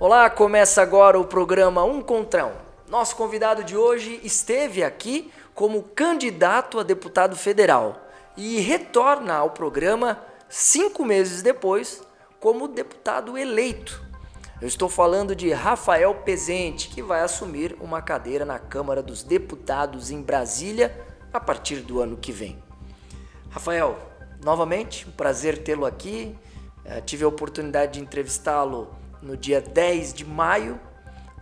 Olá, começa agora o programa Um Contra Um. Nosso convidado de hoje esteve aqui como candidato a deputado federal e retorna ao programa 5 meses depois como deputado eleito. Eu estou falando de Rafael Pezente, que vai assumir uma cadeira na Câmara dos Deputados em Brasília a partir do ano que vem. Rafael, novamente, um prazer tê-lo aqui. Tive a oportunidade de entrevistá-lo no dia 10 de maio,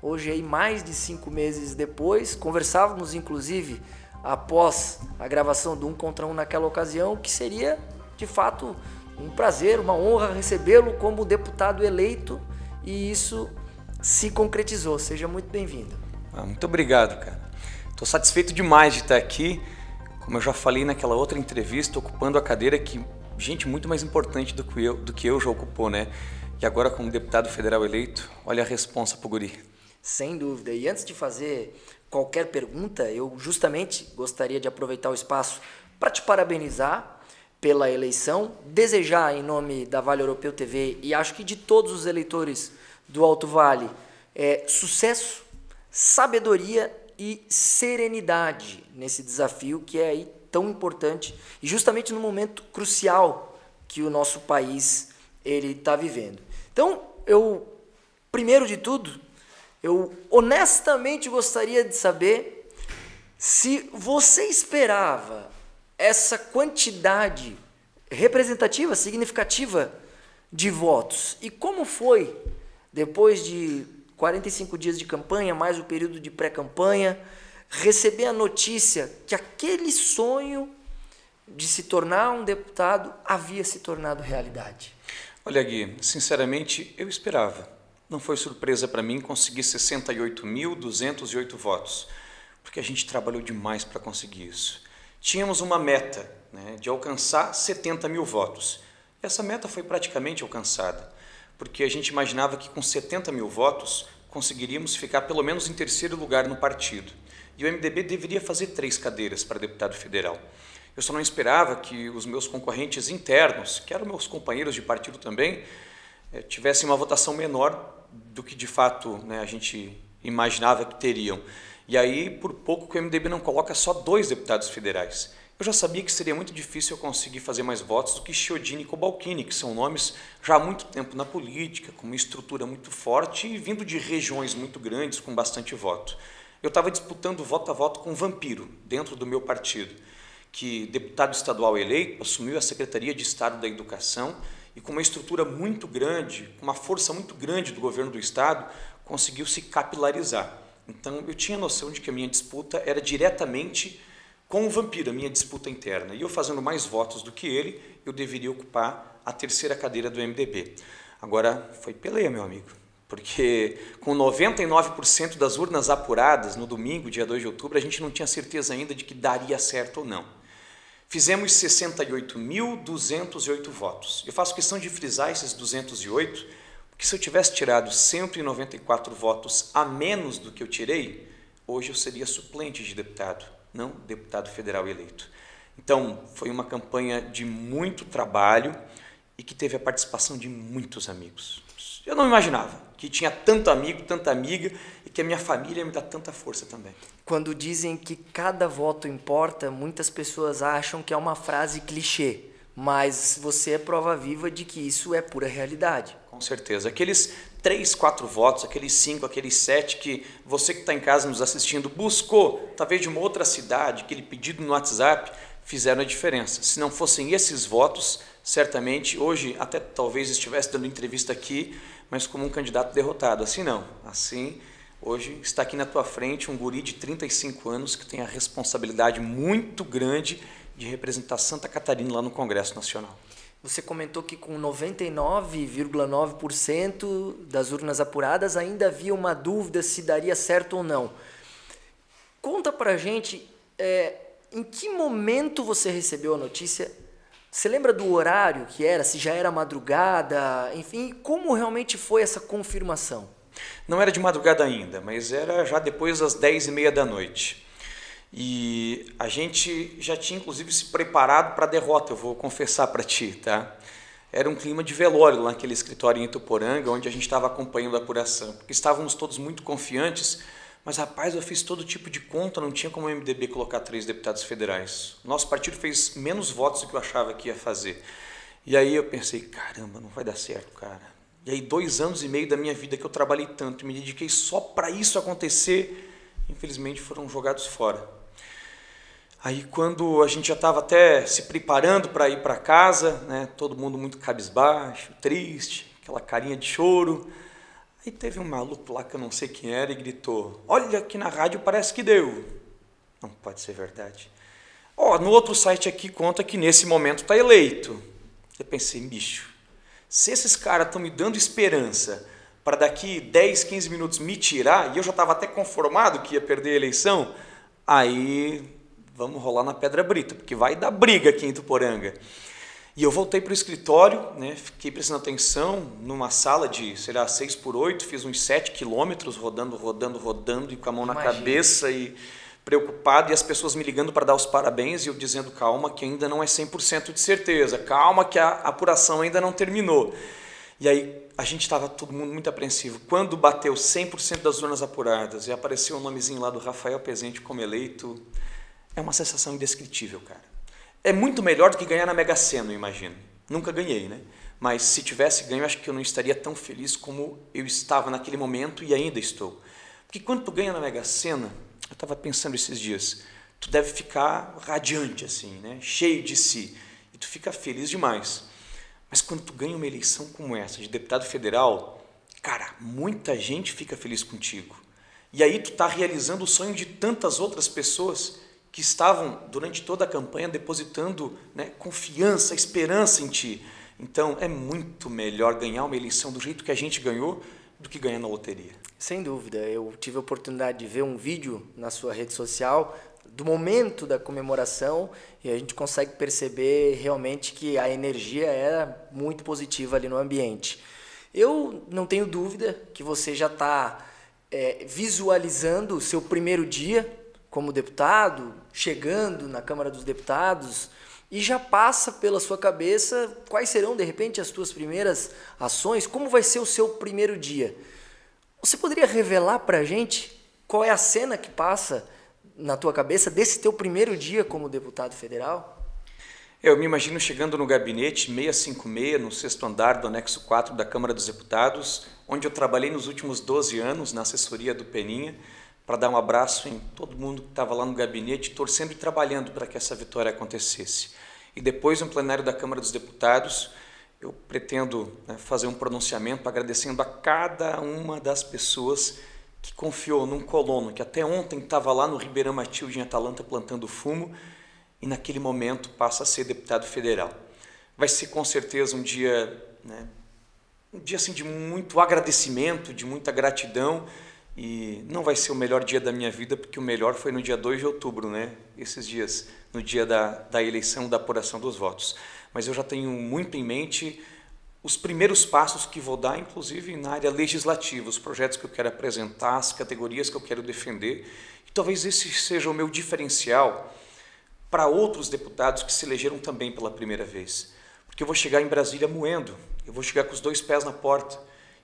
hoje aí mais de 5 meses depois. Conversávamos inclusive após a gravação do Um Contra Um naquela ocasião, que seria de fato um prazer, uma honra recebê-lo como deputado eleito, e isso se concretizou. Seja muito bem-vindo. Muito obrigado, cara. Estou satisfeito demais de estar aqui, como eu já falei naquela outra entrevista, ocupando a cadeira que gente muito mais importante do que eu já ocupou, né? E agora, como deputado federal eleito, olha a responsa pro guri. Sem dúvida. E antes de fazer qualquer pergunta, eu justamente gostaria de aproveitar o espaço para te parabenizar pela eleição, desejar em nome da Vale Europeu TV e acho que de todos os eleitores do Alto Vale, sucesso, sabedoria e serenidade nesse desafio que é aí tão importante e justamente no momento crucial que o nosso país ele está vivendo. Então, primeiro de tudo, eu honestamente gostaria de saber se você esperava essa quantidade representativa, significativa de votos. E como foi, depois de 45 dias de campanha, mais o período de pré-campanha, receber a notícia que aquele sonho de se tornar um deputado havia se tornado realidade? Olha, Gui, sinceramente, eu esperava. Não foi surpresa para mim conseguir 68.208 votos, porque a gente trabalhou demais para conseguir isso. Tínhamos uma meta, né, de alcançar 70 mil votos. Essa meta foi praticamente alcançada, porque a gente imaginava que com 70 mil votos conseguiríamos ficar pelo menos em terceiro lugar no partido. E o MDB deveria fazer 3 cadeiras para deputado federal. Eu só não esperava que os meus concorrentes internos, que eram meus companheiros de partido também, tivessem uma votação menor do que de fato, né, a gente imaginava que teriam. E aí, por pouco que o MDB não coloca só 2 deputados federais. Eu já sabia que seria muito difícil eu conseguir fazer mais votos do que Chiodini e Cobalcini, que são nomes já há muito tempo na política, com uma estrutura muito forte e vindo de regiões muito grandes com bastante voto. Eu estava disputando voto a voto com um vampiro dentro do meu partido, que, deputado estadual eleito, assumiu a Secretaria de Estado da Educação e, com uma estrutura muito grande, com uma força muito grande do governo do Estado, conseguiu se capilarizar. Então, eu tinha noção de que a minha disputa era diretamente com o vampiro, a minha disputa interna. E eu, fazendo mais votos do que ele, eu deveria ocupar a 3ª cadeira do MDB. Agora, foi peleia, meu amigo, porque com 99% das urnas apuradas no domingo, dia 2 de outubro, a gente não tinha certeza ainda de que daria certo ou não. Fizemos 68.208 votos. Eu faço questão de frisar esses 208, porque se eu tivesse tirado 194 votos a menos do que eu tirei, hoje eu seria suplente de deputado, não deputado federal eleito. Então, foi uma campanha de muito trabalho e que teve a participação de muitos amigos. Eu não imaginava que tinha tanto amigo, tanta amiga e que a minha família me dá tanta força também. Quando dizem que cada voto importa, muitas pessoas acham que é uma frase clichê, mas você é prova viva de que isso é pura realidade. Com certeza. Aqueles 3, 4 votos, aqueles 5, aqueles 7 que você que está em casa nos assistindo buscou, talvez de uma outra cidade, aquele pedido no WhatsApp, fizeram a diferença. Se não fossem esses votos, certamente, hoje até talvez estivesse dando entrevista aqui, mas como um candidato derrotado. Assim não. Assim, hoje está aqui na tua frente um guri de 35 anos que tem a responsabilidade muito grande de representar Santa Catarina lá no Congresso Nacional. Você comentou que com 99,9% das urnas apuradas ainda havia uma dúvida se daria certo ou não. Conta pra gente em que momento você recebeu a notícia. Você lembra do horário que era? Se já era madrugada? Enfim, como realmente foi essa confirmação? Não era de madrugada ainda, mas era já depois das 10h30 da noite. E a gente já tinha, inclusive, se preparado para a derrota, eu vou confessar para ti, tá? era um clima de velório lá naquele escritório em Ituporanga, onde a gente estava acompanhando a apuração, porque estávamos todos muito confiantes, mas rapaz, eu fiz todo tipo de conta, não tinha como o MDB colocar 3 deputados federais. Nosso partido fez menos votos do que eu achava que ia fazer. E aí eu pensei, caramba, não vai dar certo, cara. E aí 2 anos e meio da minha vida que eu trabalhei tanto, me dediquei só para isso acontecer, infelizmente foram jogados fora. Aí quando a gente já estava até se preparando para ir para casa, né, todo mundo muito cabisbaixo, triste, aquela carinha de choro, aí teve um maluco lá que eu não sei quem era e gritou, olha, aqui na rádio parece que deu. Não pode ser verdade. Ó, no outro site aqui conta que nesse momento está eleito. Eu pensei, bicho, se esses caras estão me dando esperança para daqui 10, 15 minutos me tirar, e eu já estava até conformado que ia perder a eleição, aí vamos rolar na pedra brita, porque vai dar briga aqui em Ituporanga. E eu voltei para o escritório, né, fiquei prestando atenção numa sala de, sei lá, 6x8, fiz uns 7 quilômetros rodando e com a mão na cabeça e preocupado, e as pessoas me ligando para dar os parabéns e eu dizendo, calma, que ainda não é 100% de certeza, calma que a apuração ainda não terminou. E aí a gente estava todo mundo muito apreensivo. Quando bateu 100% das urnas apuradas e apareceu o nomezinho lá do Rafael Pezente como eleito, é uma sensação indescritível, cara. É muito melhor do que ganhar na Mega Sena, eu imagino. Nunca ganhei, né? Mas se tivesse ganho, acho que eu não estaria tão feliz como eu estava naquele momento e ainda estou. Porque quando tu ganha na Mega Sena, eu estava pensando esses dias, tu deve ficar radiante assim, né? Cheio de si, e tu fica feliz demais. Mas quando tu ganha uma eleição como essa, de deputado federal, cara, muita gente fica feliz contigo. E aí tu está realizando o sonho de tantas outras pessoas que estavam, durante toda a campanha, depositando, né, confiança, esperança em ti. Então, é muito melhor ganhar uma eleição do jeito que a gente ganhou do que ganhar na loteria. Sem dúvida. Eu tive a oportunidade de ver um vídeo na sua rede social do momento da comemoração e a gente consegue perceber realmente que a energia era muito positiva ali no ambiente. Eu não tenho dúvida que você já está visualizando o seu primeiro dia como deputado, chegando na Câmara dos Deputados, e já passa pela sua cabeça quais serão, de repente, as tuas primeiras ações, como vai ser o seu primeiro dia. Você poderia revelar para a gente qual é a cena que passa na tua cabeça desse teu primeiro dia como deputado federal? Eu me imagino chegando no gabinete 656, no 6º andar do anexo 4 da Câmara dos Deputados, onde eu trabalhei nos últimos 12 anos na assessoria do Peninha, para dar um abraço em todo mundo que estava lá no gabinete, torcendo e trabalhando para que essa vitória acontecesse. E depois, no plenário da Câmara dos Deputados, eu pretendo, né, fazer um pronunciamento agradecendo a cada uma das pessoas que confiou num colono, que até ontem estava lá no Ribeirão Matilde, em Atalanta, plantando fumo, e naquele momento passa a ser deputado federal. Vai ser com certeza um dia, né, assim, de muito agradecimento, de muita gratidão. E não vai ser o melhor dia da minha vida, porque o melhor foi no dia 2 de outubro, né? Esses dias, no dia da eleição, da apuração dos votos. Mas eu já tenho muito em mente os primeiros passos que vou dar, inclusive na área legislativa, os projetos que eu quero apresentar, as categorias que eu quero defender. E talvez esse seja o meu diferencial para outros deputados que se elegeram também pela primeira vez. Porque eu vou chegar em Brasília moendo, eu vou chegar com os 2 pés na porta.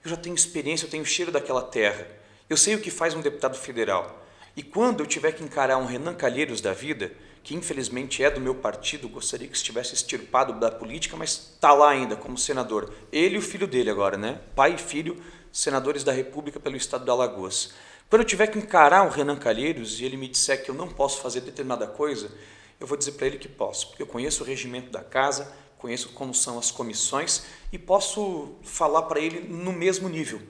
Eu já tenho experiência, eu tenho o cheiro daquela terra. Eu sei o que faz um deputado federal. E quando eu tiver que encarar um Renan Calheiros da vida, que infelizmente é do meu partido, gostaria que estivesse extirpado da política, mas está lá ainda como senador. Ele e o filho dele agora, né? Pai e filho, senadores da República pelo estado de Alagoas. Quando eu tiver que encarar um Renan Calheiros e ele me disser que eu não posso fazer determinada coisa, eu vou dizer para ele que posso, porque eu conheço o regimento da casa, conheço como são as comissões e posso falar para ele no mesmo nível.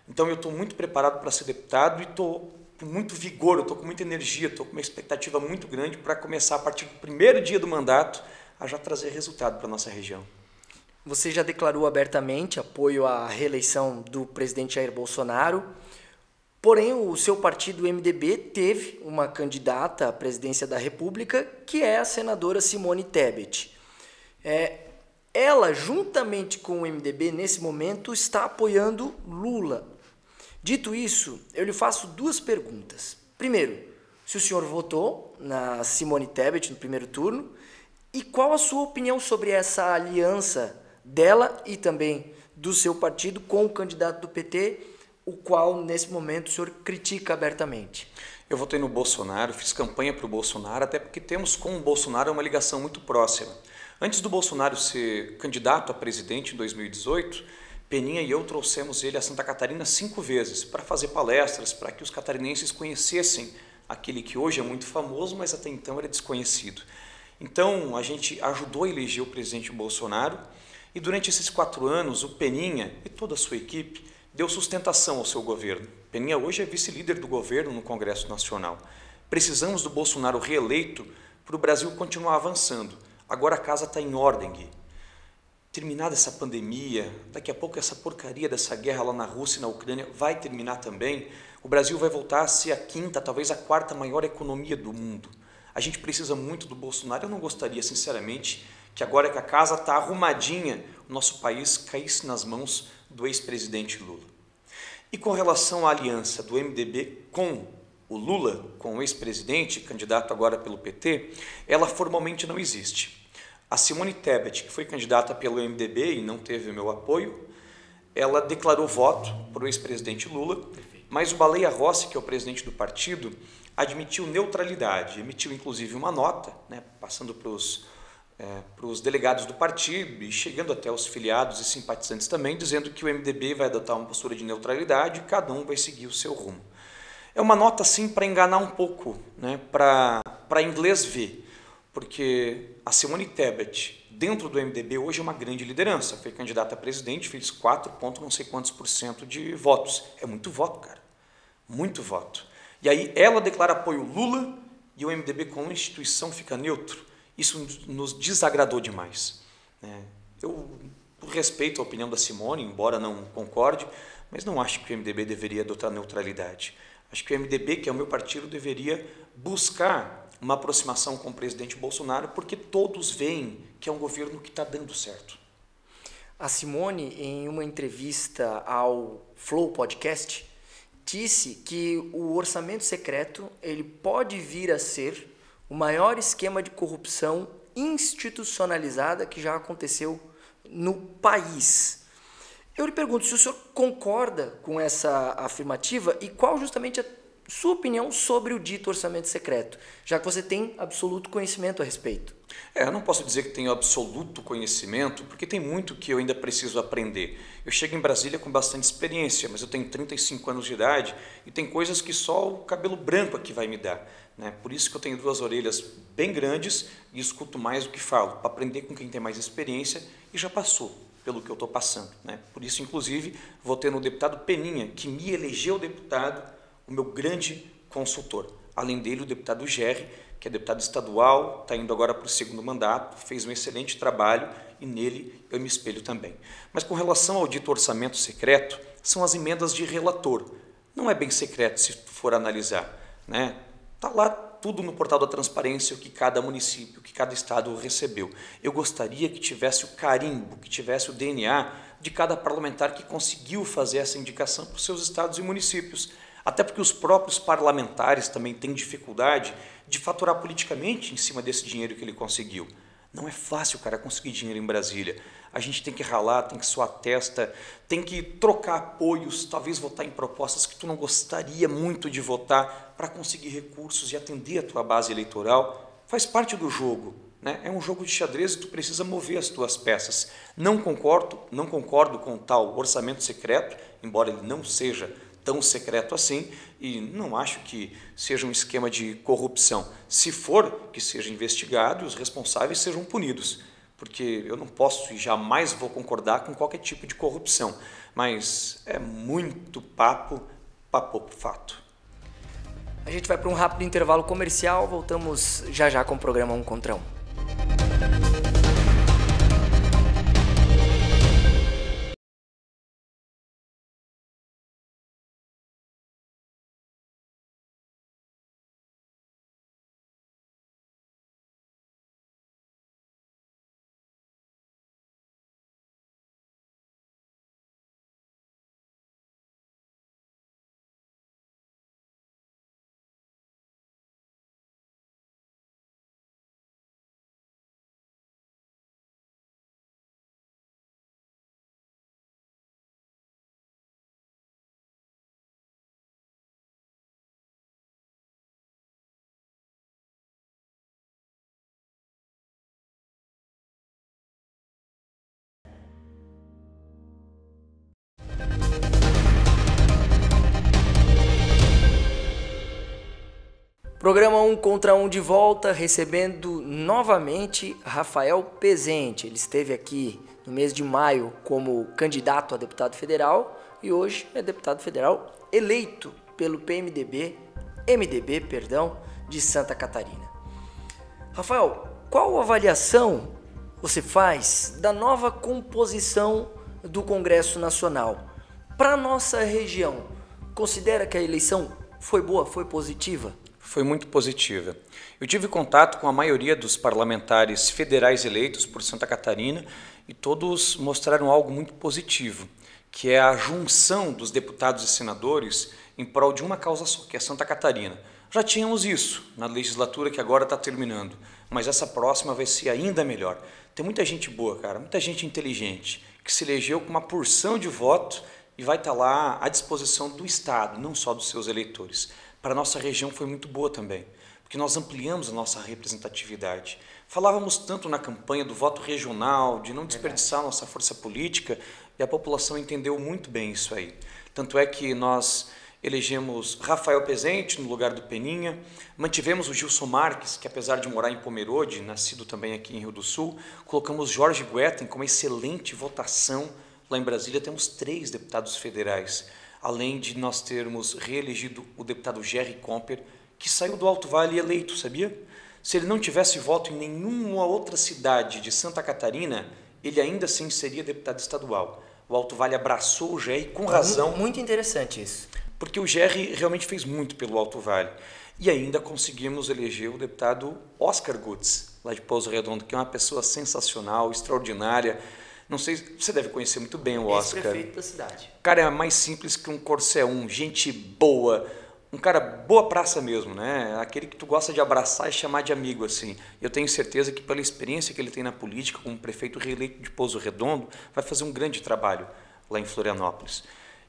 Então eu estou muito preparado para ser deputado e estou com muito vigor, eu estou com muita energia, estou com uma expectativa muito grande para começar a partir do primeiro dia do mandato a já trazer resultado para a nossa região. Você já declarou abertamente apoio à reeleição do presidente Jair Bolsonaro, porém o seu partido, o MDB, teve uma candidata à presidência da República, que é a senadora Simone Tebet. Ela, juntamente com o MDB, nesse momento, está apoiando Lula. Dito isso, eu lhe faço 2 perguntas. Primeiro, se o senhor votou na Simone Tebet no primeiro turno e qual a sua opinião sobre essa aliança dela e também do seu partido com o candidato do PT, o qual, nesse momento, o senhor critica abertamente? Eu votei no Bolsonaro, fiz campanha para o Bolsonaro, até porque temos com o Bolsonaro uma ligação muito próxima. Antes do Bolsonaro ser candidato a presidente em 2018, Peninha e eu trouxemos ele a Santa Catarina 5 vezes para fazer palestras, para que os catarinenses conhecessem aquele que hoje é muito famoso, mas até então era desconhecido. Então, a gente ajudou a eleger o presidente Bolsonaro e durante esses 4 anos, o Peninha e toda a sua equipe deu sustentação ao seu governo. Peninha hoje é vice-líder do governo no Congresso Nacional. Precisamos do Bolsonaro reeleito para o Brasil continuar avançando. Agora a casa está em ordem, Gui. Terminada essa pandemia, daqui a pouco essa porcaria dessa guerra lá na Rússia e na Ucrânia vai terminar também. O Brasil vai voltar a ser a 5ª, talvez a 4ª maior economia do mundo. A gente precisa muito do Bolsonaro. Eu não gostaria, sinceramente, que agora que a casa está arrumadinha, o nosso país caísse nas mãos do ex-presidente Lula. E com relação à aliança do MDB com o Lula, com o ex-presidente, candidato agora pelo PT, ela formalmente não existe. A Simone Tebet, que foi candidata pelo MDB e não teve o meu apoio, ela declarou voto para o ex-presidente Lula, mas o Baleia Rossi, que é o presidente do partido, admitiu neutralidade, emitiu inclusive uma nota, passando para os delegados do partido e chegando até os filiados e simpatizantes também, dizendo que o MDB vai adotar uma postura de neutralidade e cada um vai seguir o seu rumo. É uma nota, sim, para enganar um pouco, para inglês ver, porque a Simone Tebet, dentro do MDB, hoje é uma grande liderança, foi candidata a presidente, fez 4 ponto não sei quantos por cento de votos. É muito voto, cara, muito voto. E aí ela declara apoio ao Lula e o MDB como instituição fica neutro. Isso nos desagradou demais. Eu respeito a opinião da Simone, embora não concorde, mas não acho que o MDB deveria adotar neutralidade. Acho que o MDB, que é o meu partido, deveria buscar uma aproximação com o presidente Bolsonaro, porque todos veem que é um governo que está dando certo. A Simone, em uma entrevista ao Flow Podcast, disse que o orçamento secreto ele pode vir a ser o maior esquema de corrupção institucionalizada que já aconteceu no país. Eu lhe pergunto se o senhor concorda com essa afirmativa e qual justamente a sua opinião sobre o dito orçamento secreto, já que você tem absoluto conhecimento a respeito. Eu não posso dizer que tenho absoluto conhecimento, porque tem muito que eu ainda preciso aprender. Eu chego em Brasília com bastante experiência, mas eu tenho 35 anos de idade e tem coisas que só o cabelo branco aqui vai me dar. Por isso que eu tenho 2 orelhas bem grandes e escuto mais do que falo, para aprender com quem tem mais experiência e já passou pelo que eu estou passando. Por isso, inclusive, votei no deputado Peninha, que me elegeu deputado, o meu grande consultor. Além dele, o deputado Gerri, que é deputado estadual, está indo agora para o 2º mandato, fez um excelente trabalho e nele eu me espelho também. Mas com relação ao dito orçamento secreto, são as emendas de relator. Não é bem secreto se for analisar. Está lá tudo no portal da transparência, o que cada município, o que cada estado recebeu. Eu gostaria que tivesse o carimbo, que tivesse o DNA de cada parlamentar que conseguiu fazer essa indicação para os seus estados e municípios. Até porque os próprios parlamentares também têm dificuldade de faturar politicamente em cima desse dinheiro que ele conseguiu. Não é fácil, cara, conseguir dinheiro em Brasília. A gente tem que ralar, tem que suar a testa, tem que trocar apoios, talvez votar em propostas que tu não gostaria muito de votar para conseguir recursos e atender a tua base eleitoral. Faz parte do jogo, É um jogo de xadrez e tu precisa mover as tuas peças. Não concordo com o tal orçamento secreto, embora ele não seja tão secreto assim, e não acho que seja um esquema de corrupção. Se for, que seja investigado e os responsáveis sejam punidos, porque eu não posso e jamais vou concordar com qualquer tipo de corrupção, mas é muito papo para pouco fato. A gente vai para um rápido intervalo comercial, voltamos já já com o programa 1 contra 1. Programa 1 contra 1 de volta, recebendo novamente Rafael Pezente. Ele esteve aqui no mês de maio como candidato a deputado federal e hoje é deputado federal eleito pelo MDB de Santa Catarina. Rafael, qual avaliação você faz da nova composição do Congresso Nacional? Para a nossa região, considera que a eleição foi boa, foi positiva? Foi muito positiva. Eu tive contato com a maioria dos parlamentares federais eleitos por Santa Catarina e todos mostraram algo muito positivo, que é a junção dos deputados e senadores em prol de uma causa só, que é Santa Catarina. Já tínhamos isso na legislatura que agora está terminando, mas essa próxima vai ser ainda melhor. Tem muita gente boa, cara, muita gente inteligente, que se elegeu com uma porção de voto e vai estar lá à disposição do Estado, não só dos seus eleitores. Para a nossa região foi muito boa também, porque nós ampliamos a nossa representatividade. Falávamos tanto na campanha do voto regional, de não desperdiçar a nossa força política, e a população entendeu muito bem isso aí. Tanto é que nós elegemos Rafael Pezente no lugar do Peninha, mantivemos o Gilson Marques, que apesar de morar em Pomerode, nascido também aqui em Rio do Sul, colocamos Jorge Guetem com uma excelente votação. Lá em Brasília temos 3 deputados federais, além de nós termos reelegido o deputado Gerry Comper, que saiu do Alto Vale eleito, sabia? Se ele não tivesse voto em nenhuma outra cidade de Santa Catarina, ele ainda assim seria deputado estadual. O Alto Vale abraçou o Gerry com razão. Muito interessante isso. Porque o Gerry realmente fez muito pelo Alto Vale. E ainda conseguimos eleger o deputado Oscar Gutz, lá de Pouso Redondo, que é uma pessoa sensacional, extraordinária. Não sei, você deve conhecer muito bem o Oscar. Ex-prefeito da cidade. O cara é mais simples que um Corsé 1, gente boa, um cara boa praça mesmo, né? Aquele que tu gosta de abraçar e chamar de amigo, assim. Eu tenho certeza que pela experiência que ele tem na política, como prefeito reeleito de Pouso Redondo, vai fazer um grande trabalho lá em Florianópolis.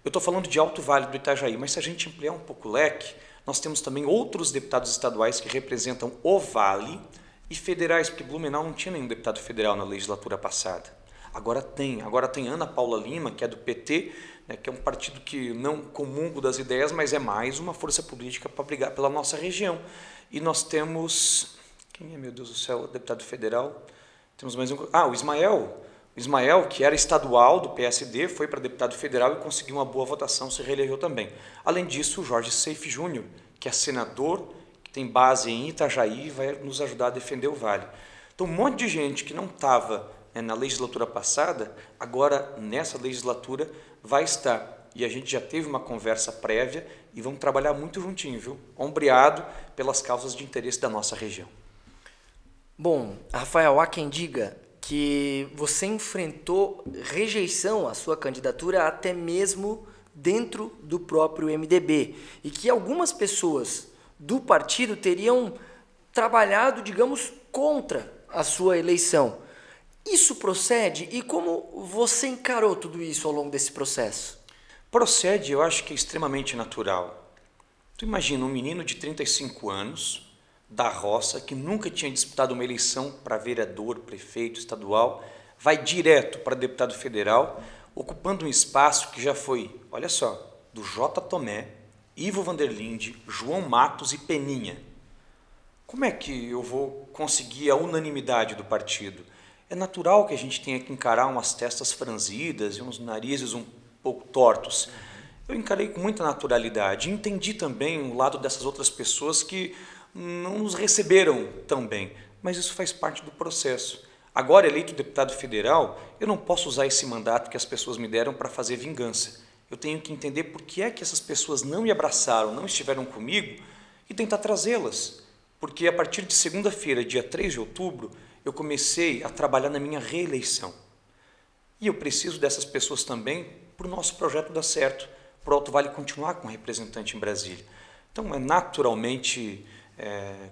Eu estou falando de Alto Vale do Itajaí, mas se a gente ampliar um pouco o leque, nós temos também outros deputados estaduais que representam o Vale e federais, porque Blumenau não tinha nenhum deputado federal na legislatura passada. Agora tem Ana Paula Lima, que é do PT, né, que é um partido que não comungo das ideias, mas é mais uma força política para brigar pela nossa região. E nós temos, quem é, meu Deus do céu, deputado federal? Temos mais um, o Ismael. O Ismael, que era estadual do PSD, foi para deputado federal e conseguiu uma boa votação, se reelegeu também. Além disso, o Jorge Seife Júnior, que é senador, que tem base em Itajaí, vai nos ajudar a defender o Vale. Então, um monte de gente que não estava na legislatura passada, agora nessa legislatura vai estar. E a gente já teve uma conversa prévia e vamos trabalhar muito juntinho, viu? Ombreado pelas causas de interesse da nossa região. Bom, Rafael, há quem diga que você enfrentou rejeição à sua candidatura até mesmo dentro do próprio MDB e que algumas pessoas do partido teriam trabalhado, digamos, contra a sua eleição. Isso procede? E como você encarou tudo isso ao longo desse processo? Procede, eu acho que é extremamente natural. Tu imagina um menino de 35 anos, da roça, que nunca tinha disputado uma eleição para vereador, prefeito, estadual, vai direto para deputado federal, ocupando um espaço que já foi, olha só, do J. Tomé, Ivo Vanderlinde, João Matos e Peninha. Como é que eu vou conseguir a unanimidade do partido? É natural que a gente tenha que encarar umas testas franzidas e uns narizes um pouco tortos. Eu encarei com muita naturalidade. Entendi também o lado dessas outras pessoas que não nos receberam tão bem, mas isso faz parte do processo. Agora, eleito deputado federal, eu não posso usar esse mandato que as pessoas me deram para fazer vingança. Eu tenho que entender por que é que essas pessoas não me abraçaram, não estiveram comigo e tentar trazê-las. Porque a partir de segunda-feira, dia 3 de outubro, eu comecei a trabalhar na minha reeleição. E eu preciso dessas pessoas também para o nosso projeto dar certo, para o Alto Vale continuar com um representante em Brasília. Então, é naturalmente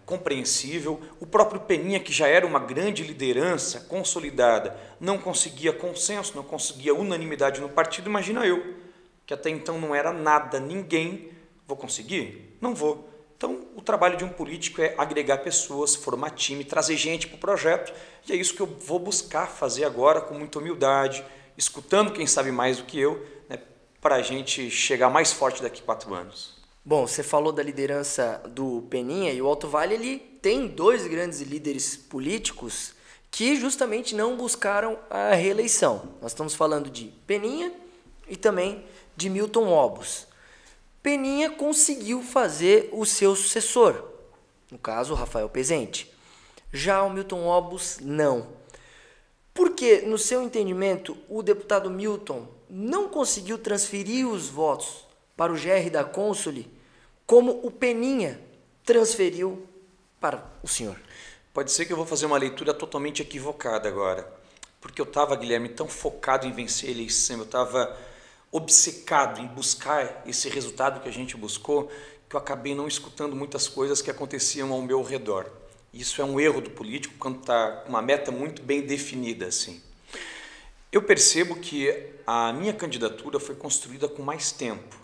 compreensível. O próprio Peninha, que já era uma grande liderança consolidada, não conseguia consenso, não conseguia unanimidade no partido. Imagina eu, que até então não era nada, ninguém. Vou conseguir? Não vou. Então, o trabalho de um político é agregar pessoas, formar time, trazer gente para o projeto. E é isso que eu vou buscar fazer agora com muita humildade, escutando quem sabe mais do que eu, né, para a gente chegar mais forte daqui a 4 anos. Bom, você falou da liderança do Peninha e o Alto Vale ele tem dois grandes líderes políticos que justamente não buscaram a reeleição. Nós estamos falando de Peninha e também de Milton Obos. Peninha conseguiu fazer o seu sucessor, no caso, Rafael Pezente. Já o Milton Obos, não. Porque, no seu entendimento, o deputado Milton não conseguiu transferir os votos para o GR da Console como o Peninha transferiu para o senhor? Pode ser que eu vou fazer uma leitura totalmente equivocada agora, porque eu estava, Guilherme, tão focado em vencer a eleição, eu estava obcecado em buscar esse resultado que a gente buscou, que eu acabei não escutando muitas coisas que aconteciam ao meu redor. Isso é um erro do político quando está com uma meta muito bem definida assim. Eu percebo que a minha candidatura foi construída com mais tempo,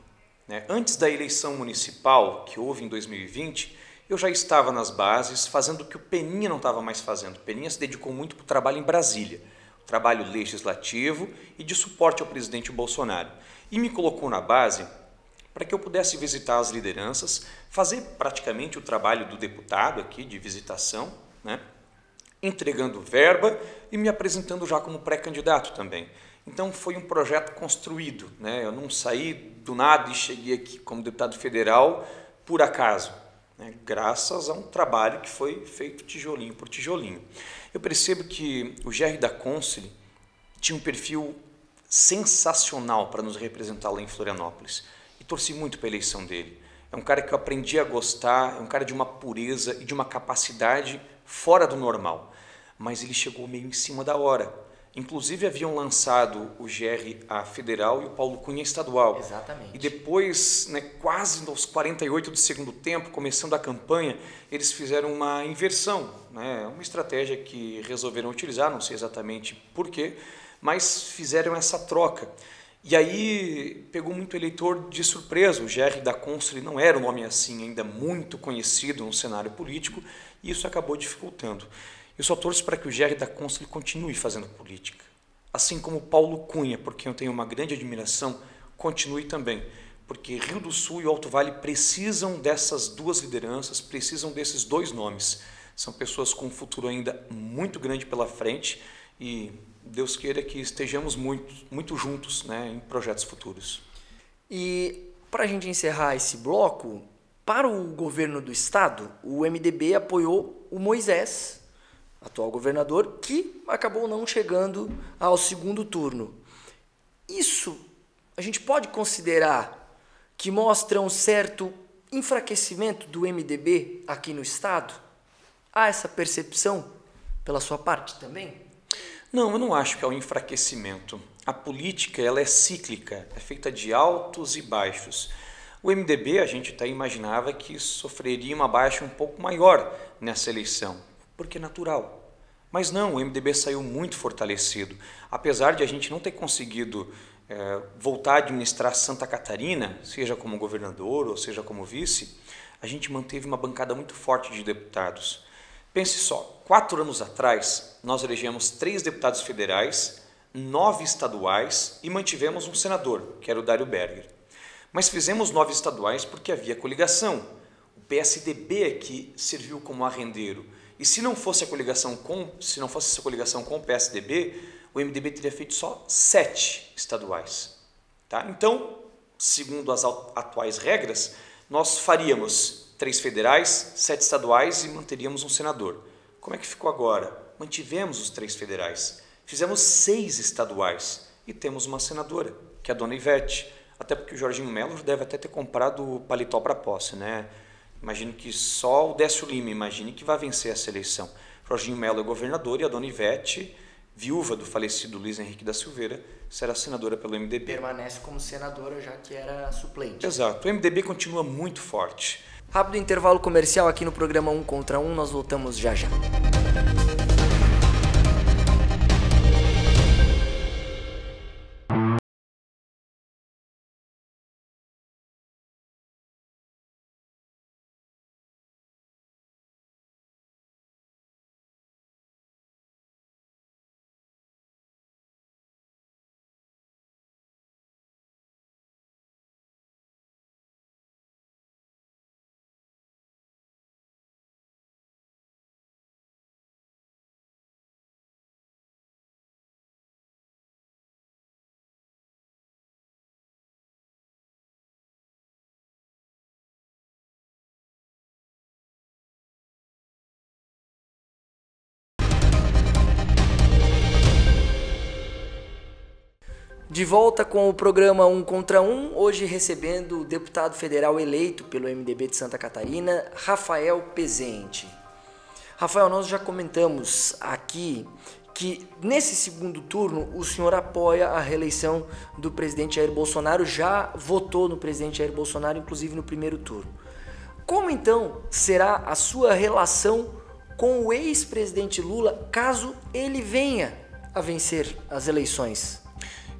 né? Antes da eleição municipal, que houve em 2020, eu já estava nas bases fazendo o que o Peninha não estava mais fazendo. O Peninha se dedicou muito para o trabalho em Brasília, o trabalho legislativo e de suporte ao presidente Bolsonaro. E me colocou na base para que eu pudesse visitar as lideranças, fazer praticamente o trabalho do deputado aqui, de visitação, né? Entregando verba e me apresentando já como pré-candidato também. Então foi um projeto construído, né? Eu não saí do nada e cheguei aqui como deputado federal por acaso, né? Graças a um trabalho que foi feito tijolinho por tijolinho. Eu percebo que o GR da Console tinha um perfil sensacional para nos representar lá em Florianópolis. E torci muito para a eleição dele. É um cara que eu aprendi a gostar, é um cara de uma pureza e de uma capacidade fora do normal. Mas ele chegou meio em cima da hora. Inclusive haviam lançado o GR a federal e o Paulo Cunha estadual. Exatamente. E depois, né, quase nos 48 do segundo tempo, começando a campanha, eles fizeram uma inversão, né, uma estratégia que resolveram utilizar, não sei exatamente por quê, mas fizeram essa troca. E aí pegou muito eleitor de surpresa, o GR da Console não era um nome assim ainda muito conhecido no cenário político e isso acabou dificultando. Eu só torço para que o GR da Console continue fazendo política, assim como o Paulo Cunha, por quem eu tenho uma grande admiração, continue também, porque Rio do Sul e Alto Vale precisam dessas duas lideranças, precisam desses dois nomes. São pessoas com um futuro ainda muito grande pela frente e Deus queira que estejamos muito juntos, né, em projetos futuros. E para a gente encerrar esse bloco, para o governo do estado, o MDB apoiou o Moisés, atual governador, que acabou não chegando ao segundo turno. Isso a gente pode considerar que mostra um certo enfraquecimento do MDB aqui no estado? Há essa percepção pela sua parte também? Não, eu não acho que é um enfraquecimento. A política ela é cíclica, é feita de altos e baixos. O MDB, a gente até imaginava que sofreria uma baixa um pouco maior nessa eleição, porque é natural. Mas não, o MDB saiu muito fortalecido. Apesar de a gente não ter conseguido voltar a administrar Santa Catarina, seja como governador ou seja como vice, a gente manteve uma bancada muito forte de deputados. Pense só, 4 anos atrás, nós elegemos 3 deputados federais, 9 estaduais e mantivemos um senador, que era o Dário Berger. Mas fizemos 9 estaduais porque havia coligação. O PSDB é que serviu como arrendeiro. E se não fosse essa coligação com o PSDB, o MDB teria feito só 7 estaduais. Tá? Então, segundo as atuais regras, nós faríamos 3 federais, 7 estaduais e manteríamos um senador. Como é que ficou agora? Mantivemos os 3 federais, fizemos 6 estaduais e temos uma senadora, que é a dona Ivete. Até porque o Jorginho Melo deve até ter comprado o paletó para posse, né? Imagino que só o Décio Lima imagine que vai vencer essa eleição. Jorginho Melo é governador e a dona Ivete, viúva do falecido Luiz Henrique da Silveira, será senadora pelo MDB. Permanece como senadora, já que era suplente. Exato. O MDB continua muito forte. Rápido intervalo comercial aqui no programa 1 contra 1. Nós voltamos já já. De volta com o programa Um Contra Um, hoje recebendo o deputado federal eleito pelo MDB de Santa Catarina, Rafael Pezente. Rafael, nós já comentamos aqui que nesse segundo turno o senhor apoia a reeleição do presidente Jair Bolsonaro, já votou no presidente Jair Bolsonaro, inclusive no primeiro turno. Como então será a sua relação com o ex-presidente Lula caso ele venha a vencer as eleições?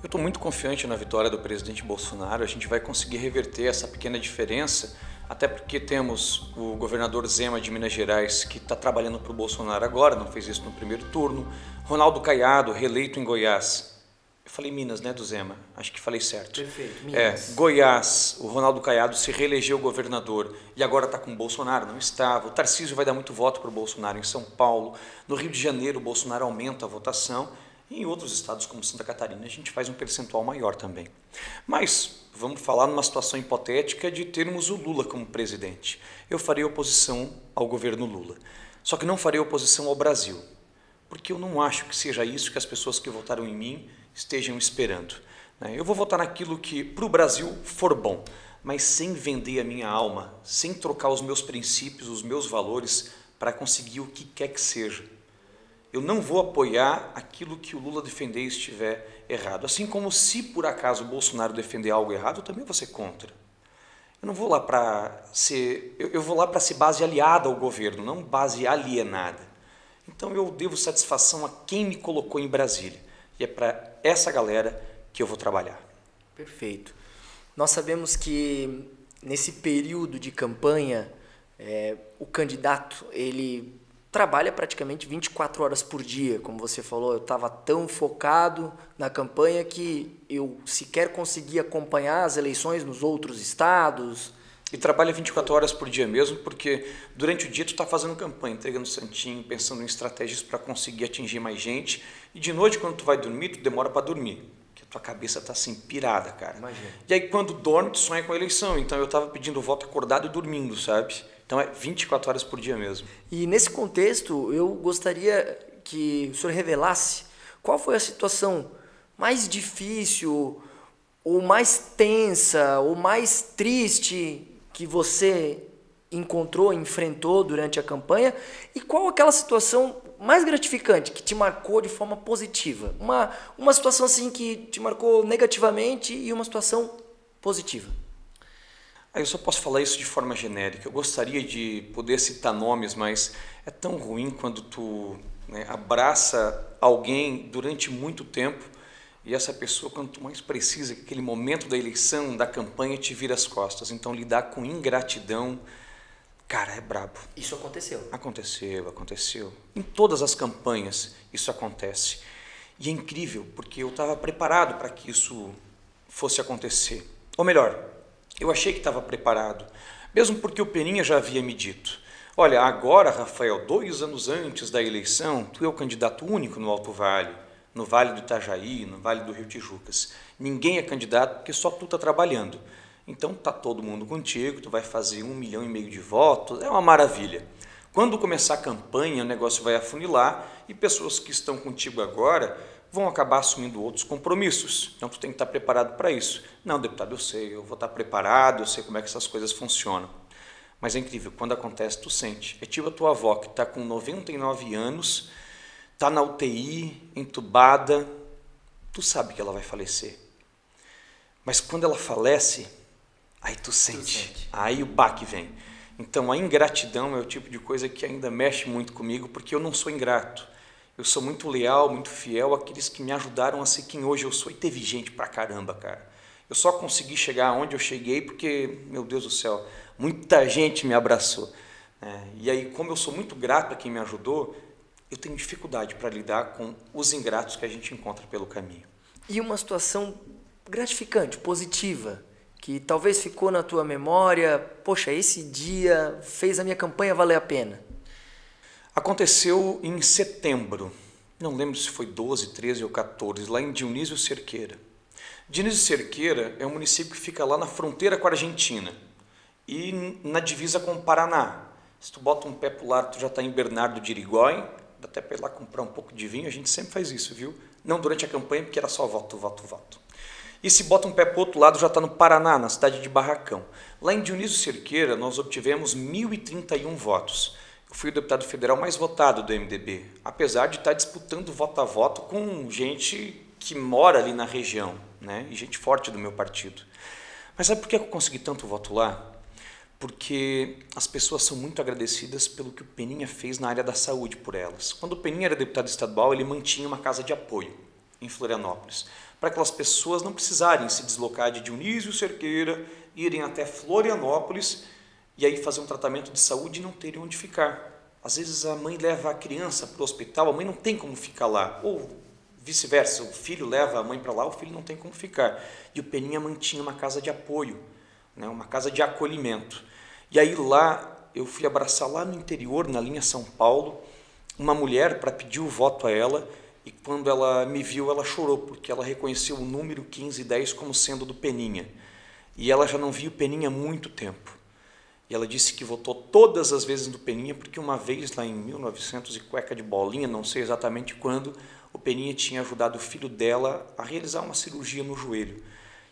Eu estou muito confiante na vitória do presidente Bolsonaro. A gente vai conseguir reverter essa pequena diferença, até porque temos o governador Zema de Minas Gerais, que está trabalhando para o Bolsonaro agora, não fez isso no primeiro turno. Ronaldo Caiado, reeleito em Goiás. Eu falei Minas, né, do Zema? Acho que falei certo. Perfeito, Minas. Goiás, o Ronaldo Caiado se reelegeu governador e agora está com o Bolsonaro, não estava. O Tarcísio vai dar muito voto para o Bolsonaro em São Paulo. No Rio de Janeiro, o Bolsonaro aumenta a votação. E em outros estados, como Santa Catarina, a gente faz um percentual maior também. Mas vamos falar numa situação hipotética de termos o Lula como presidente. Eu farei oposição ao governo Lula. Só que não farei oposição ao Brasil, porque eu não acho que seja isso que as pessoas que votaram em mim estejam esperando. Eu vou votar naquilo que para o Brasil for bom, mas sem vender a minha alma, sem trocar os meus princípios, os meus valores para conseguir o que quer que seja. Eu não vou apoiar aquilo que o Lula defender e estiver errado. Assim como se por acaso o Bolsonaro defender algo errado, eu também vou ser contra. Eu não vou lá para ser... Eu vou lá para ser base aliada ao governo, não base alienada. Então eu devo satisfação a quem me colocou em Brasília. E é para essa galera que eu vou trabalhar. Perfeito. Nós sabemos que nesse período de campanha, o candidato, ele trabalha praticamente 24 horas por dia, como você falou. Eu estava tão focado na campanha que eu sequer consegui acompanhar as eleições nos outros estados. E trabalha 24 horas por dia mesmo, porque durante o dia tu está fazendo campanha, entregando santinho, pensando em estratégias para conseguir atingir mais gente. E de noite, quando tu vai dormir, tu demora para dormir, porque a tua cabeça está assim pirada, cara. Imagina. E aí quando dorme, tu sonha com a eleição. Então eu estava pedindo voto acordado e dormindo, sabe? Então é 24 horas por dia mesmo. E nesse contexto, eu gostaria que o senhor revelasse qual foi a situação mais difícil, ou mais tensa, ou mais triste que você encontrou, enfrentou durante a campanha, e qual aquela situação mais gratificante que te marcou de forma positiva. Uma situação assim que te marcou negativamente e uma situação positiva. Eu só posso falar isso de forma genérica. Eu gostaria de poder citar nomes, mas é tão ruim quando tu abraça alguém durante muito tempo e essa pessoa, quando tu mais precisa, que aquele momento da eleição, da campanha, te vira as costas. Então, lidar com ingratidão, cara, é brabo. Isso aconteceu? Aconteceu. Em todas as campanhas isso acontece. E é incrível, porque eu estava preparado para que isso fosse acontecer. Ou melhor, eu achei que estava preparado, mesmo porque o Peninha já havia me dito: olha, agora, Rafael, 2 anos antes da eleição, tu é o candidato único no Alto Vale, no Vale do Itajaí, no Vale do Rio Tijucas. Ninguém é candidato porque só tu está trabalhando. Então tá todo mundo contigo, tu vai fazer 1,5 milhão de votos, é uma maravilha. Quando começar a campanha, o negócio vai afunilar e pessoas que estão contigo agora vão acabar assumindo outros compromissos. Então tu tem que estar preparado para isso. Não, deputado, eu sei, eu vou estar preparado, eu sei como é que essas coisas funcionam. Mas é incrível, quando acontece, tu sente. É tipo a tua avó que está com 99 anos, está na UTI, entubada, tu sabe que ela vai falecer. Mas quando ela falece, aí tu sente. Aí o baque vem. Então a ingratidão é o tipo de coisa que ainda mexe muito comigo, porque eu não sou ingrato. Eu sou muito leal, muito fiel àqueles que me ajudaram a ser quem hoje eu sou. E teve gente pra caramba, cara. Eu só consegui chegar onde eu cheguei porque, meu Deus do céu, muita gente me abraçou. E aí, como eu sou muito grato a quem me ajudou, eu tenho dificuldade para lidar com os ingratos que a gente encontra pelo caminho. E uma situação gratificante, positiva, que talvez ficou na tua memória: poxa, esse dia fez a minha campanha valer a pena. Aconteceu em setembro, não lembro se foi 12, 13 ou 14, lá em Dionísio Cerqueira. Dionísio Cerqueira é um município que fica lá na fronteira com a Argentina e na divisa com o Paraná. Se tu bota um pé pro lado, tu já está em Bernardo de Irigoyen, dá até para ir lá comprar um pouco de vinho, a gente sempre faz isso, viu? Não durante a campanha, porque era só voto. E se bota um pé para o outro lado, já está no Paraná, na cidade de Barracão. Lá em Dionísio Cerqueira, nós obtivemos 1.031 votos. Eu fui o deputado federal mais votado do MDB, apesar de estar disputando voto a voto com gente que mora ali na região, né? E gente forte do meu partido. Mas sabe por que eu consegui tanto voto lá? Porque as pessoas são muito agradecidas pelo que o Peninha fez na área da saúde por elas. Quando o Peninha era deputado estadual, ele mantinha uma casa de apoio em Florianópolis, para aquelas pessoas não precisarem se deslocar de Dionísio Cerqueira, irem até Florianópolis e aí fazer um tratamento de saúde e não terem onde ficar. Às vezes a mãe leva a criança para o hospital, a mãe não tem como ficar lá, ou vice-versa, o filho leva a mãe para lá, o filho não tem como ficar. E o Peninha mantinha uma casa de apoio, né, uma casa de acolhimento. E aí lá, eu fui abraçar lá no interior, na linha São Paulo, uma mulher para pedir o voto a ela, e quando ela me viu, ela chorou, porque ela reconheceu o número 1510 como sendo do Peninha. E ela já não via o Peninha há muito tempo. E ela disse que votou todas as vezes no Peninha, porque uma vez, lá em 1900 e cueca de bolinha, não sei exatamente quando, o Peninha tinha ajudado o filho dela a realizar uma cirurgia no joelho.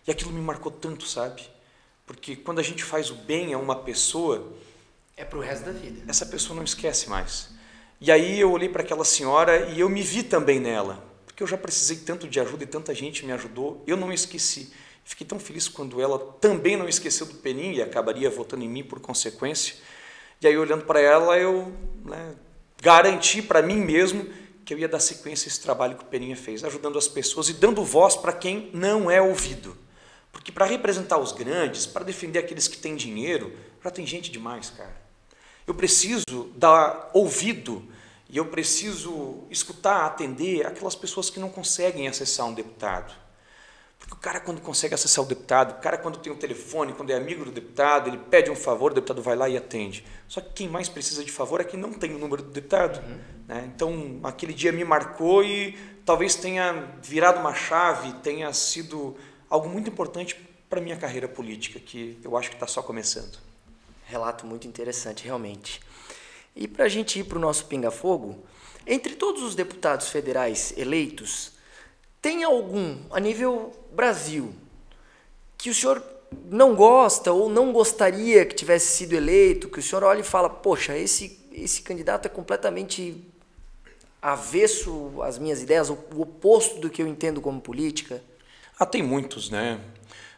E aquilo me marcou tanto, sabe? Porque quando a gente faz o bem a uma pessoa... é para o resto da vida. Essa pessoa não esquece mais. E aí eu olhei para aquela senhora e eu me vi também nela. Porque eu já precisei tanto de ajuda e tanta gente me ajudou. Eu não esqueci. Fiquei tão feliz quando ela também não esqueceu do Peninha e acabaria votando em mim por consequência. E aí, olhando para ela, eu garanti para mim mesmo que eu ia dar sequência a esse trabalho que o Peninha fez, ajudando as pessoas e dando voz para quem não é ouvido. Porque para representar os grandes, para defender aqueles que têm dinheiro, já tem gente demais, cara. Eu preciso dar ouvido e eu preciso escutar, atender aquelas pessoas que não conseguem acessar um deputado. Porque o cara, quando consegue acessar o deputado, o cara, quando tem um telefone, quando é amigo do deputado, ele pede um favor, o deputado vai lá e atende. Só que quem mais precisa de favor é quem não tem o número do deputado. Né? Então, aquele dia me marcou e talvez tenha virado uma chave, tenha sido algo muito importante para a minha carreira política, que eu acho que está só começando. Relato muito interessante, realmente. E para a gente ir para o nosso pinga-fogo, entre todos os deputados federais eleitos, tem algum, a nível Brasil, que o senhor não gosta ou não gostaria que tivesse sido eleito, que o senhor olha e fala, poxa, esse candidato é completamente avesso às minhas ideias, o oposto do que eu entendo como política? Tem muitos, né?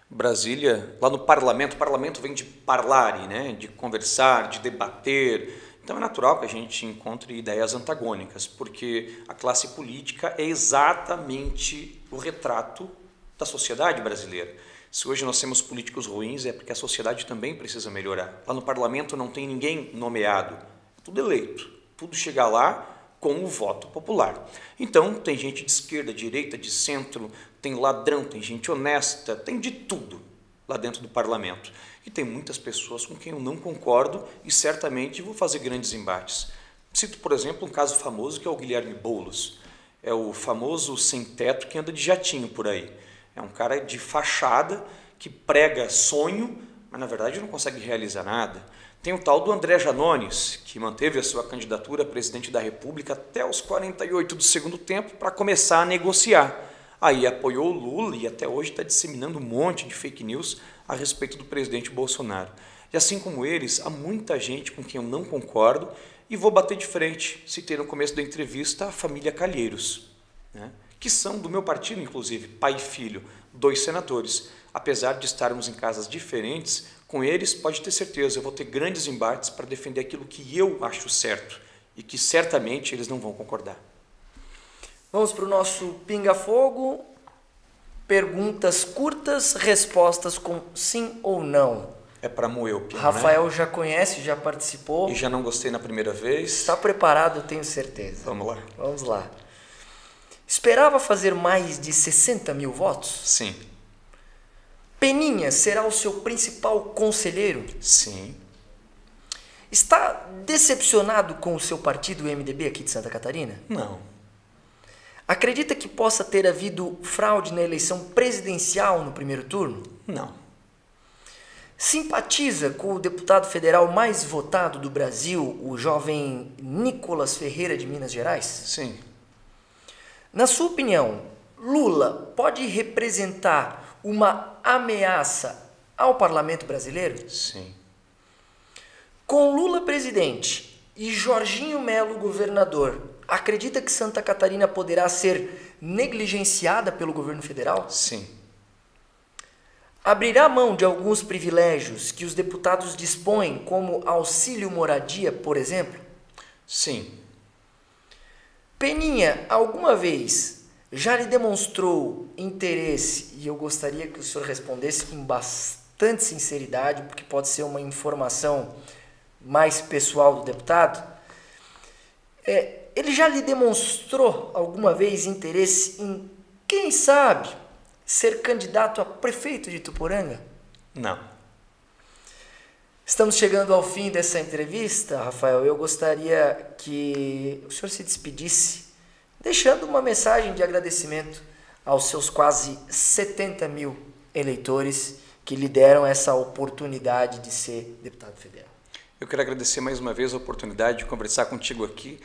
Brasília, lá no parlamento, o parlamento vem de parlare, né? De conversar, de debater. Então é natural que a gente encontre ideias antagônicas, porque a classe política é exatamente o retrato da sociedade brasileira. Se hoje nós temos políticos ruins, é porque a sociedade também precisa melhorar. Lá no parlamento não tem ninguém nomeado, é tudo eleito, tudo chega lá com o voto popular. Então tem gente de esquerda, direita, de centro, tem ladrão, tem gente honesta, tem de tudo lá dentro do parlamento. E tem muitas pessoas com quem eu não concordo e certamente vou fazer grandes embates. Cito, por exemplo, um caso famoso que é o Guilherme Boulos. É o famoso sem-teto que anda de jatinho por aí. É um cara de fachada que prega sonho, mas na verdade não consegue realizar nada. Tem o tal do André Janones, que manteve a sua candidatura a presidente da República até os 48 do segundo tempo para começar a negociar. Aí apoiou o Lula e até hoje está disseminando um monte de fake news a respeito do presidente Bolsonaro. E assim como eles, há muita gente com quem eu não concordo e vou bater de frente. Citei no começo da entrevista a família Calheiros, né? Que são do meu partido, inclusive, pai e filho, 2 senadores. Apesar de estarmos em casas diferentes, com eles, pode ter certeza, eu vou ter grandes embates para defender aquilo que eu acho certo e que certamente eles não vão concordar. Vamos para o nosso pinga-fogo. Perguntas curtas, respostas com sim ou não. É para moer o pino, Rafael, né? já conhece, já participou. E já não gostei na primeira vez. Está preparado, eu tenho certeza. Vamos lá. Vamos lá. Esperava fazer mais de 60 mil votos? Sim. Peninha será o seu principal conselheiro? Sim. Está decepcionado com o seu partido, o MDB, aqui de Santa Catarina? Não. Acredita que possa ter havido fraude na eleição presidencial no primeiro turno? Não. Simpatiza com o deputado federal mais votado do Brasil, o jovem Nicolas Ferreira de Minas Gerais? Sim. Na sua opinião, Lula pode representar uma ameaça ao parlamento brasileiro? Sim. Com Lula presidente e Jorginho Melo governador, acredita que Santa Catarina poderá ser negligenciada pelo governo federal? Sim. Abrirá mão de alguns privilégios que os deputados dispõem, como auxílio moradia, por exemplo? Sim. Peninha, alguma vez já lhe demonstrou interesse, e eu gostaria que o senhor respondesse com bastante sinceridade, porque pode ser uma informação mais pessoal do deputado, ele já lhe demonstrou alguma vez interesse em, quem sabe, ser candidato a prefeito de Ituporanga? Não. Estamos chegando ao fim dessa entrevista, Rafael. Eu gostaria que o senhor se despedisse, deixando uma mensagem de agradecimento aos seus quase 70 mil eleitores que lhe deram essa oportunidade de ser deputado federal. Eu quero agradecer mais uma vez a oportunidade de conversar contigo aqui.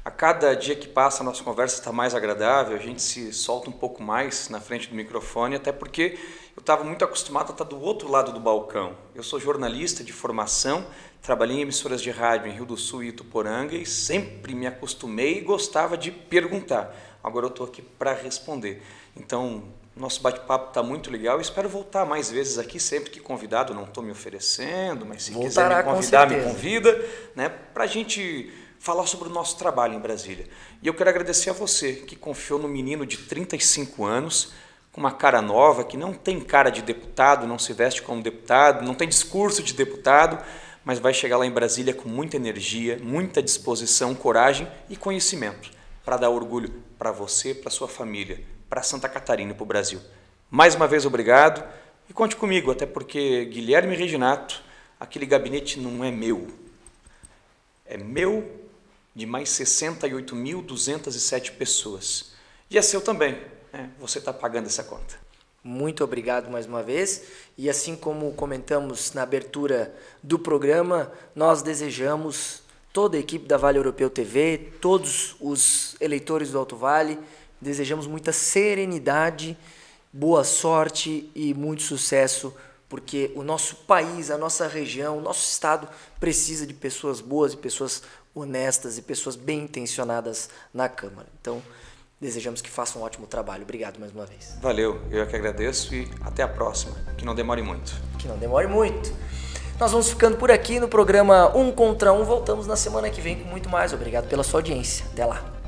A cada dia que passa, a nossa conversa está mais agradável, a gente se solta um pouco mais na frente do microfone, até porque eu estava muito acostumado a estar do outro lado do balcão. Eu sou jornalista de formação, trabalhei em emissoras de rádio em Rio do Sul e Ituporanga e sempre me acostumei e gostava de perguntar. Agora eu estou aqui para responder. Então, nosso bate-papo está muito legal e espero voltar mais vezes aqui, sempre que convidado. Não estou me oferecendo, mas se quiser me convidar, me convida, né, para a gente falar sobre o nosso trabalho em Brasília. E eu quero agradecer a você que confiou no menino de 35 anos, com uma cara nova, que não tem cara de deputado, não se veste como deputado, não tem discurso de deputado, mas vai chegar lá em Brasília com muita energia, muita disposição, coragem e conhecimento para dar orgulho para você, para sua família, para Santa Catarina e para o Brasil. Mais uma vez, obrigado e conte comigo, até porque Guilherme Reginato, aquele gabinete não é meu. É meu, de mais 68.207 pessoas. E é seu também, né? Você está pagando essa conta. Muito obrigado mais uma vez. E assim como comentamos na abertura do programa, nós desejamos, toda a equipe da Vale Europeu TV, todos os eleitores do Alto Vale, desejamos muita serenidade, boa sorte e muito sucesso, porque o nosso país, a nossa região, o nosso estado precisa de pessoas boas e pessoas honestas e pessoas bem intencionadas na Câmara. Então, desejamos que façam um ótimo trabalho. Obrigado mais uma vez. Valeu, eu que agradeço e até a próxima. Que não demore muito. Que não demore muito. Nós vamos ficando por aqui no programa Um Contra Um. Voltamos na semana que vem com muito mais. Obrigado pela sua audiência. Até lá.